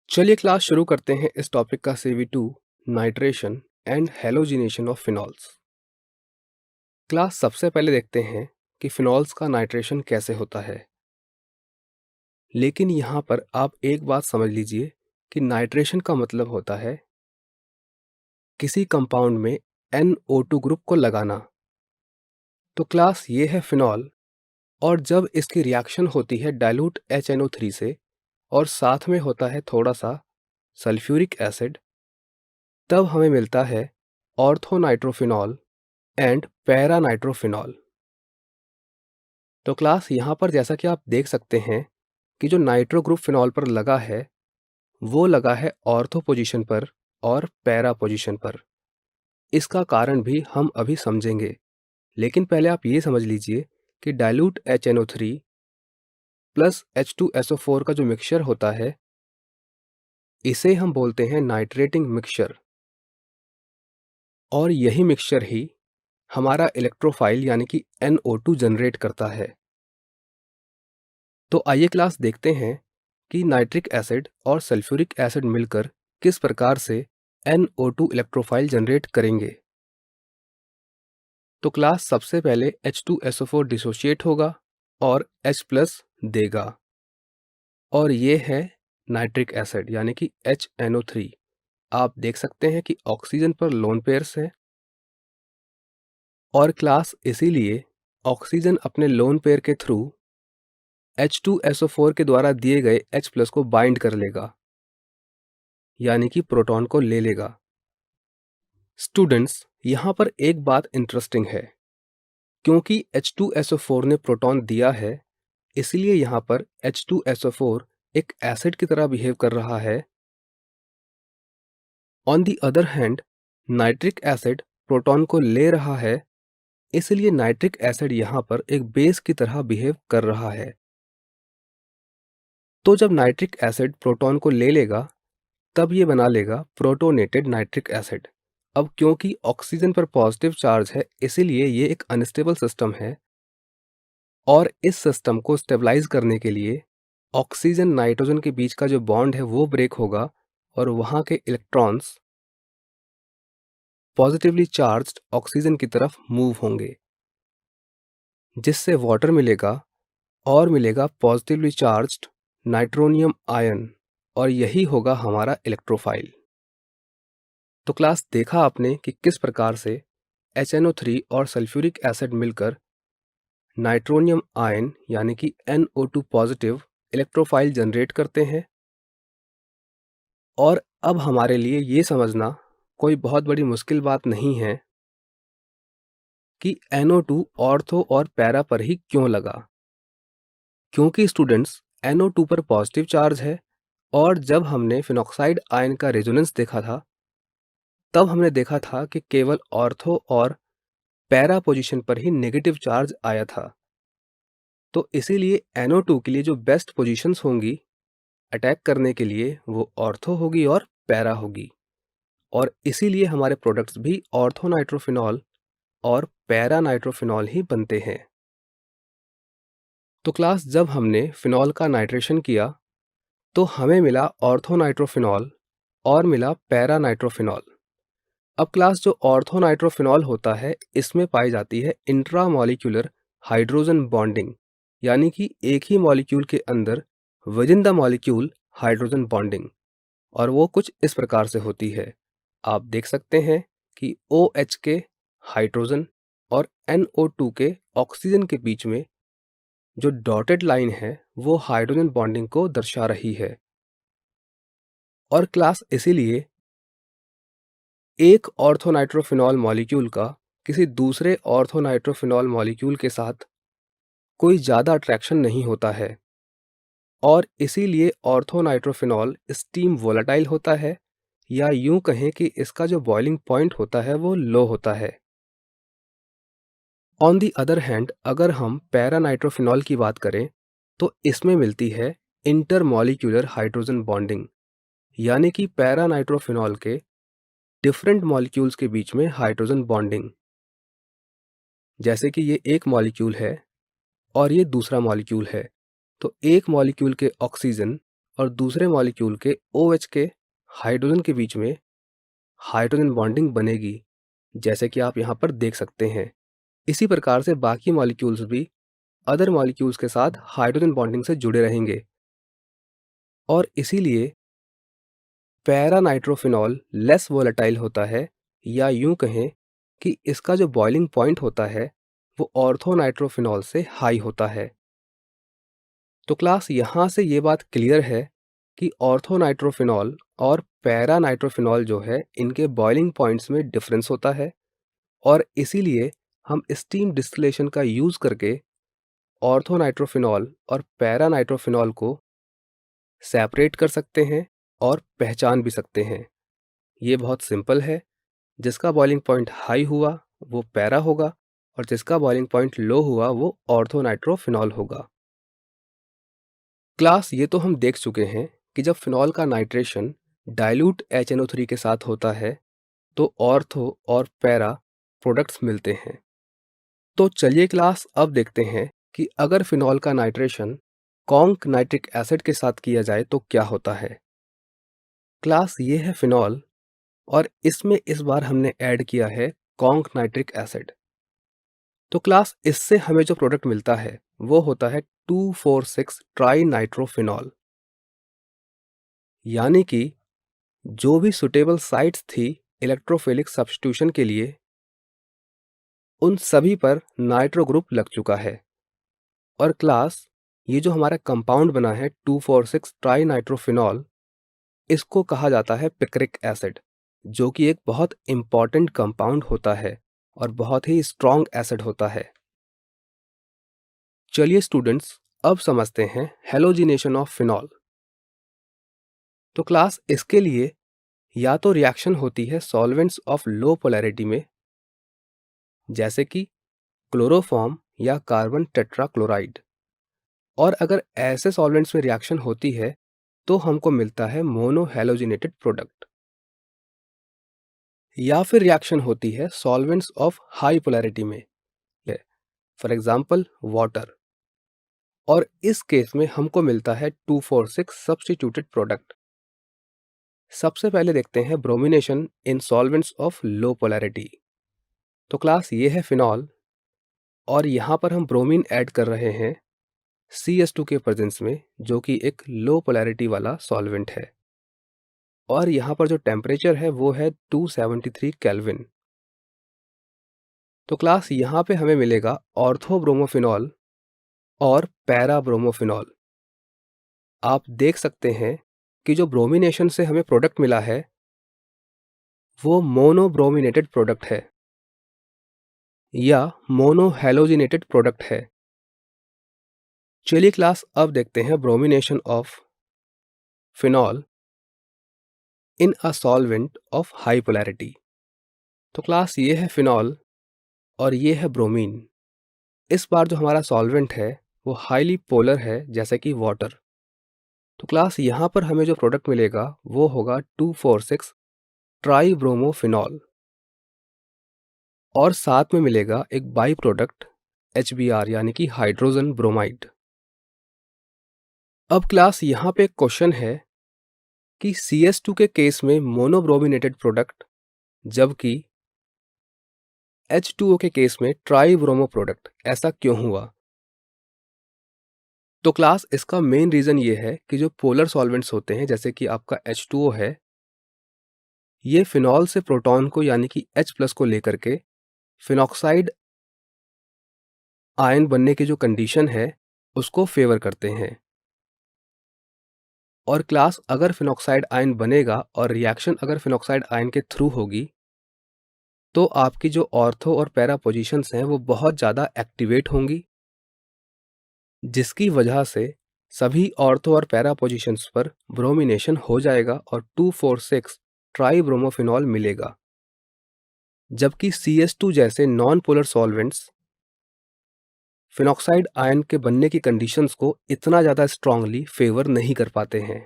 चलिए क्लास शुरू करते हैं इस टॉपिक का CV2 nitration and halogenation of phenols. Class सबसे पहले देखते हैं कि फिनॉल्स का नाइट्रेशन कैसे होता है। लेकिन यहाँ पर आप एक बात समझ लीजिए कि नाइट्रेशन का मतलब होता है किसी कंपाउंड में NO2 ग्रुप को लगाना। तो क्लास ये है फिनॉल, और जब इसकी रिएक्शन होती है डाइल्यूट HNO3 से और साथ में होता है थोड़ा सा सल्फ्यूरिक एसिड, तब हमें मिलता है ऑर्थोनाइट्रोफिनॉल एंड पैरानाइट्रोफिनॉल। तो क्लास यहाँ पर जैसा कि आप देख सकते हैं कि जो नाइट्रो ग्रुप फिनॉल पर लगा है वो लगा है ऑर्थो पोजीशन पर और पैरा पोजीशन पर। इसका कारण भी हम अभी समझेंगे, लेकिन पहले आप ये समझ लीजिए कि डाइल्यूट HNO3 प्लस H2SO4 का जो मिक्सचर होता है इसे हम बोलते हैं नाइट्रेटिंग मिक्सचर, और यही मिक्सचर ही हमारा इलेक्ट्रोफाइल यानी कि NO2 जनरेट करता है। तो आइए क्लास देखते हैं कि नाइट्रिक एसिड और सल्फ्यूरिक एसिड मिलकर किस प्रकार से NO2 इलेक्ट्रोफाइल जनरेट करेंगे। तो क्लास सबसे पहले H2SO4 डिसोशिएट होगा और H प्लस देगा, और ये है नाइट्रिक एसिड यानी कि HNO3। आप देख सकते हैं कि ऑक्सीजन पर लोन पेयर्स है, और क्लास इसीलिए ऑक्सीजन अपने लोन पेयर के थ्रू H2SO4 के द्वारा दिए गए H प्लस को बाइंड कर लेगा, यानी कि प्रोटॉन को ले लेगा। स्टूडेंट्स, यहाँ पर एक बात इंटरेस्टिंग है, क्योंकि H2SO4 ने प्रोटॉन दिया है, इसलिए यहाँ पर H2SO4 एक एसिड की तरह बिहेव कर रहा है। On the other hand nitric acid proton को ले रहा है, इसलिए नाइट्रिक एसिड यहाँ पर एक बेस की तरह बिहेव कर रहा है। तो जब नाइट्रिक एसिड प्रोटॉन को ले लेगा तब ये बना लेगा प्रोटोनेटेड नाइट्रिक एसिड। अब क्योंकि ऑक्सीजन पर पॉजिटिव चार्ज है इसीलिए ये एक अनस्टेबल सिस्टम है, और इस सिस्टम को स्टेबलाइज करने के लिए ऑक्सीजन नाइट्रोजन के बीच का जो बॉन्ड है वो ब्रेक होगा और वहाँ के इलेक्ट्रॉन्स पॉजिटिवली चार्ज्ड ऑक्सीजन की तरफ मूव होंगे, जिससे वाटर मिलेगा और मिलेगा पॉजिटिवली चार्ज्ड नाइट्रोनियम आयन, और यही होगा हमारा इलेक्ट्रोफाइल। तो क्लास देखा आपने कि किस प्रकार से HNO3 और सल्फ्यूरिक एसिड मिलकर नाइट्रोनियम आयन यानी कि NO2 पॉजिटिव इलेक्ट्रोफाइल जनरेट करते हैं। और अब हमारे लिए ये समझना कोई बहुत बड़ी मुश्किल बात नहीं है कि NO2 ऑर्थो और पैरा पर ही क्यों लगा, क्योंकि स्टूडेंट्स NO2 पर पॉजिटिव चार्ज है, और जब हमने फिनॉक्साइड आयन का रेजोनेंस देखा था तब हमने देखा था कि केवल ऑर्थो और पैरा पोजीशन पर ही नेगेटिव चार्ज आया था। तो इसीलिए NO2 के लिए जो बेस्ट पोजीशंस होंगी अटैक करने के लिए वो ऑर्थो होगी और पैरा होगी, और इसीलिए हमारे प्रोडक्ट्स भी ऑर्थो नाइट्रोफिनॉल और पैरा नाइट्रोफिनॉल ही बनते हैं। तो क्लास जब हमने फिनॉल का नाइट्रेशन किया तो हमें मिला ऑर्थो नाइट्रोफिनॉल और मिला पैरा नाइट्रोफिनॉल। अब क्लास जो ऑर्थो नाइट्रोफिनॉल होता है इसमें पाई जाती है इंट्रामॉलिक्यूलर हाइड्रोजन बॉन्डिंग, यानी कि एक ही मॉलिक्यूल के अंदर with in the molecule hydrogen bonding, और वो कुछ इस प्रकार से होती है। आप देख सकते हैं कि OH के हाइड्रोजन और NO2 के ऑक्सीजन के बीच में जो डॉटेड लाइन है वो हाइड्रोजन बॉन्डिंग को दर्शा रही है, और क्लास इसीलिए एक ऑर्थोनाइट्रोफिनॉल मॉलिक्यूल का किसी दूसरे ऑर्थोनाइट्रोफिनॉल मॉलिक्यूल के साथ कोई ज़्यादा अट्रैक्शन नहीं होता है, और इसीलिए ऑर्थोनाइट्रोफिनॉल स्टीम वोलेटाइल होता है, या यूं कहें कि इसका जो बॉइलिंग पॉइंट होता है वो लो होता है। ऑन दी अदर हैंड अगर हम पैरानाइट्रोफिनॉल की बात करें तो इसमें मिलती है इंटरमॉलिक्यूलर हाइड्रोजन बॉन्डिंग, यानी कि पैरानाइट्रोफिनॉल के डिफरेंट मॉलिक्यूल्स के बीच में हाइड्रोजन बॉन्डिंग। जैसे कि ये एक मॉलिक्यूल है और ये दूसरा मॉलिक्यूल है, तो एक मॉलिक्यूल के ऑक्सीजन और दूसरे मॉलिक्यूल के OH के हाइड्रोजन के बीच में हाइड्रोजन बॉन्डिंग बनेगी, जैसे कि आप यहाँ पर देख सकते हैं। इसी प्रकार से बाकी मॉलिक्यूल्स भी अदर मॉलिक्यूल्स के साथ हाइड्रोजन बॉन्डिंग से जुड़े रहेंगे और इसीलिए पैरा नाइट्रोफिनॉल लेस वोलेटाइल होता है, या यूं कहें कि इसका जो बॉइलिंग पॉइंट होता है वो ऑर्थो नाइट्रोफिनॉल से हाई होता है। तो क्लास यहाँ से ये बात क्लियर है कि ऑर्थो नाइट्रोफिनॉल और पैरा नाइट्रोफिनॉल जो है इनके बॉइलिंग पॉइंट्स में डिफरेंस होता है और इसीलिए हम स्टीम डिस्टिलेशन का यूज़ करके ऑर्थो नाइट्रोफिनॉल और पैरा नाइट्रोफिनॉल को सेपरेट कर सकते हैं और पहचान भी सकते हैं। ये बहुत सिंपल है। जिसका बॉइलिंग पॉइंट हाई हुआ वो पैरा होगा और जिसका बॉइलिंग पॉइंट लो हुआ वो ऑर्थो नाइट्रोफिनॉल होगा। क्लास ये तो हम देख चुके हैं कि जब फिनॉल का नाइट्रेशन डाइल्यूट HNO3 के साथ होता है तो ऑर्थो और पैरा प्रोडक्ट्स मिलते हैं। तो चलिए क्लास अब देखते हैं कि अगर फिनॉल का नाइट्रेशन कॉन्क नाइट्रिक एसिड के साथ किया जाए तो क्या होता है। क्लास ये है फिनॉल और इसमें इस बार हमने ऐड किया है कॉन्क नाइट्रिक एसिड। तो क्लास इससे हमें जो प्रोडक्ट मिलता है वो होता है 2,4,6 ट्राई नाइट्रोफिनॉल। यानी कि जो भी सुटेबल साइट्स थी इलेक्ट्रोफिलिक सब्स्टिट्यूशन के लिए उन सभी पर नाइट्रो ग्रुप लग चुका है। और क्लास ये जो हमारा कंपाउंड बना है 2,4,6 ट्राई नाइट्रोफिनॉल, इसको कहा जाता है पिक्रिक एसिड, जो कि एक बहुत इंपॉर्टेंट कंपाउंड होता है और बहुत ही स्ट्रॉन्ग एसिड होता है। चलिए स्टूडेंट्स अब समझते हैं हेलोजिनेशन ऑफ फिनॉल। तो क्लास इसके लिए या तो रिएक्शन होती है सॉल्वेंट्स ऑफ लो पोलैरिटी में, जैसे कि क्लोरोफॉर्म या कार्बन टेट्राक्लोराइड, और अगर ऐसे सॉल्वेंट्स में रिएक्शन होती है तो हमको मिलता है मोनो हेलोजिनेटेड प्रोडक्ट। या फिर रिएक्शन होती है सॉल्वेंट्स ऑफ हाई पोलैरिटी में, फॉर एग्जांपल वाटर, और इस केस में हमको मिलता है 2,4,6 सब्स्टिट्यूटेड प्रोडक्ट। सबसे पहले देखते हैं bromination in solvents of low polarity. तो क्लास ये है फिनॉल और यहाँ पर हम ब्रोमीन ऐड कर रहे हैं CS2 के प्रेजेंस में, जो कि एक लो पोलैरिटी वाला सॉल्वेंट है, और यहाँ पर जो टेम्परेचर है वो है 273 केल्विन। तो क्लास यहाँ पे हमें मिलेगा ऑर्थोब्रोमोफिनॉल और पैराब्रोमोफिनॉल। आप देख सकते हैं कि जो ब्रोमिनेशन से हमें प्रोडक्ट मिला है वो मोनोब्रोमिनेटेड प्रोडक्ट है या मोनोहेलोजिनेटेड प्रोडक्ट है। चलिए क्लास अब देखते हैं bromination of phenol in a solvent of high polarity. तो क्लास ये है फिनॉल और ये है ब्रोमीन। इस बार जो हमारा सॉल्वेंट है वो हाईली पोलर है, जैसे कि वाटर। तो क्लास यहाँ पर हमें जो प्रोडक्ट मिलेगा वो होगा 2,4,6 ट्राई ब्रोमोफिनॉल, और साथ में मिलेगा एक बाई प्रोडक्ट HBr यानी कि हाइड्रोजन ब्रोमाइड। अब क्लास यहाँ पे एक क्वेश्चन है कि CS2 के केस में मोनोब्रोमिनेटेड प्रोडक्ट, जबकि H2O के केस में ट्राई ब्रोमो प्रोडक्ट, ऐसा क्यों हुआ। तो क्लास इसका मेन रीज़न ये है कि जो पोलर सॉल्वेंट्स होते हैं जैसे कि आपका H2O है, ये फिनॉल से प्रोटॉन को यानी कि H+ को लेकर के फिनॉक्साइड आयन बनने की जो कंडीशन है उसको फेवर करते हैं। और क्लास अगर फिनॉक्साइड आयन बनेगा और रिएक्शन अगर फिनॉक्साइड आयन के थ्रू होगी तो आपकी जो ऑर्थो और पैरा पोजीशंस हैं वो बहुत ज़्यादा एक्टिवेट होंगी, जिसकी वजह से सभी ऑर्थो और पैरा पोजीशंस पर ब्रोमिनेशन हो जाएगा और 2,4,6 ट्राई ब्रोमोफिनॉल मिलेगा। जबकि CS2 जैसे non polar solvents phenoxide ion के बनने की कंडीशंस को इतना ज़्यादा स्ट्रांगली फेवर नहीं कर पाते हैं।